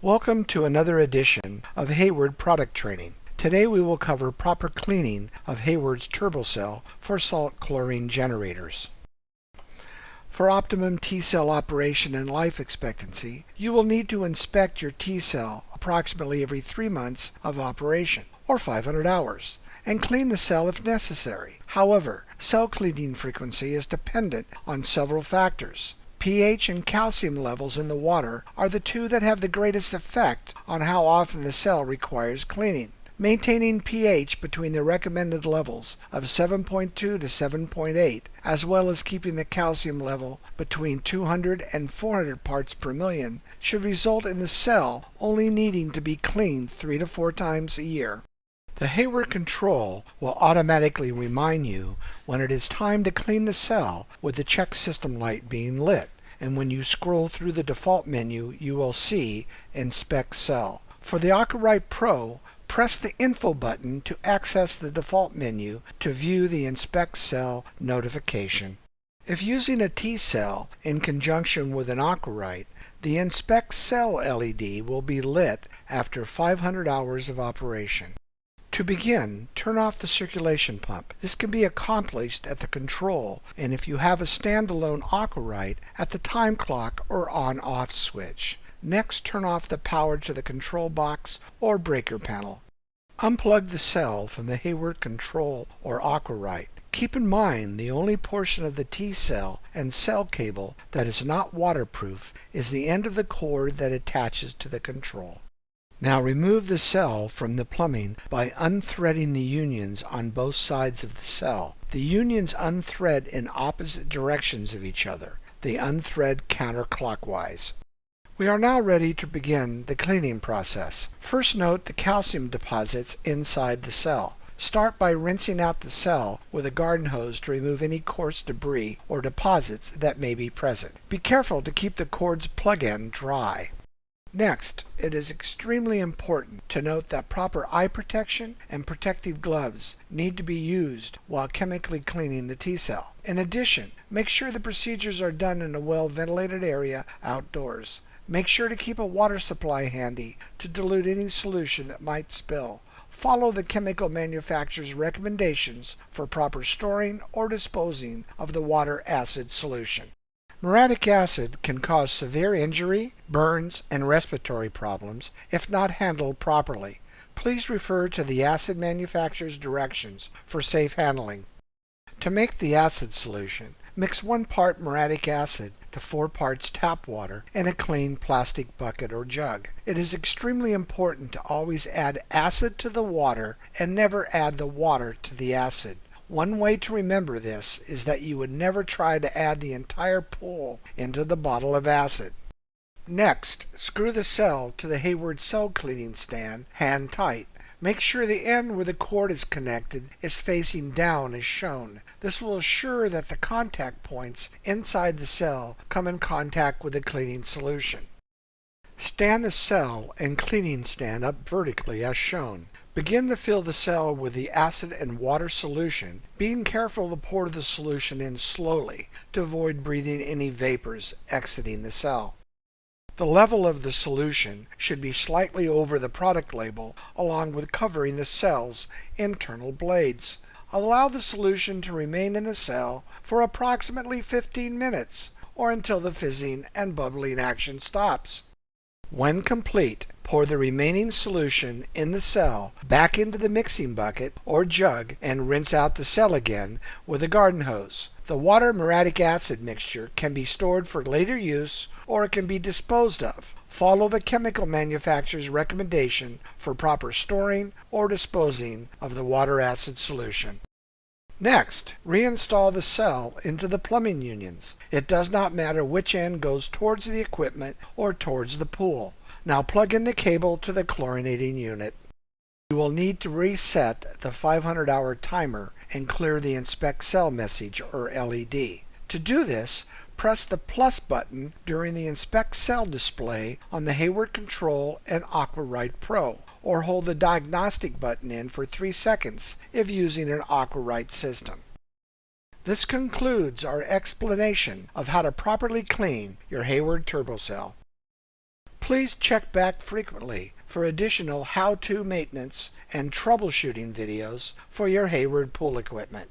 Welcome to another edition of Hayward Product Training. Today we will cover proper cleaning of Hayward's TurboCell for salt chlorine generators. For optimum T-cell operation and life expectancy, you will need to inspect your T-cell approximately every 3 months of operation, or 500 hours, and clean the cell if necessary. However, cell cleaning frequency is dependent on several factors. pH and calcium levels in the water are the two that have the greatest effect on how often the cell requires cleaning. Maintaining pH between the recommended levels of 7.2 to 7.8, as well as keeping the calcium level between 200 and 400 parts per million, should result in the cell only needing to be cleaned 3 to 4 times a year. The Hayward control will automatically remind you when it is time to clean the cell with the check system light being lit, and when you scroll through the default menu you will see Inspect Cell. For the AquaRite Pro, press the Info button to access the default menu to view the Inspect Cell notification. If using a T-cell in conjunction with an AquaRite, the Inspect Cell LED will be lit after 500 hours of operation. To begin, turn off the circulation pump. This can be accomplished at the control, and if you have a standalone AquaRite, at the time clock or on-off switch. Next, turn off the power to the control box or breaker panel. Unplug the cell from the Hayward control or AquaRite. Keep in mind the only portion of the T-cell and cell cable that is not waterproof is the end of the cord that attaches to the control. Now remove the cell from the plumbing by unthreading the unions on both sides of the cell. The unions unthread in opposite directions of each other. They unthread counterclockwise. We are now ready to begin the cleaning process. First, note the calcium deposits inside the cell. Start by rinsing out the cell with a garden hose to remove any coarse debris or deposits that may be present. Be careful to keep the cord's plug-in dry. Next, it is extremely important to note that proper eye protection and protective gloves need to be used while chemically cleaning the T-cell. In addition, make sure the procedures are done in a well-ventilated area outdoors. Make sure to keep a water supply handy to dilute any solution that might spill. Follow the chemical manufacturer's recommendations for proper storing or disposing of the water acid solution. Muriatic acid can cause severe injury, burns, and respiratory problems if not handled properly. Please refer to the acid manufacturer's directions for safe handling. To make the acid solution, mix 1 part muriatic acid to 4 parts tap water in a clean plastic bucket or jug. It is extremely important to always add acid to the water and never add the water to the acid. One way to remember this is that you would never try to add the entire pool into the bottle of acid. Next, screw the cell to the Hayward cell cleaning stand hand tight. Make sure the end where the cord is connected is facing down as shown. This will assure that the contact points inside the cell come in contact with the cleaning solution. Stand the cell and cleaning stand up vertically as shown. Begin to fill the cell with the acid and water solution, being careful to pour the solution in slowly to avoid breathing any vapors exiting the cell. The level of the solution should be slightly over the product label, along with covering the cell's internal blades. Allow the solution to remain in the cell for approximately 15 minutes, or until the fizzing and bubbling action stops. When complete, pour the remaining solution in the cell back into the mixing bucket or jug and rinse out the cell again with a garden hose. The water muriatic acid mixture can be stored for later use or it can be disposed of. Follow the chemical manufacturer's recommendation for proper storing or disposing of the water acid solution. Next, reinstall the cell into the plumbing unions. It does not matter which end goes towards the equipment or towards the pool. Now plug in the cable to the chlorinating unit. You will need to reset the 500-hour timer and clear the Inspect Cell message or LED. To do this, press the plus button during the Inspect Cell display on the Hayward Control and AquaRite Pro, or hold the diagnostic button in for 3 seconds if using an AquaRite system. This concludes our explanation of how to properly clean your Hayward TurboCell. Please check back frequently for additional how-to maintenance and troubleshooting videos for your Hayward pool equipment.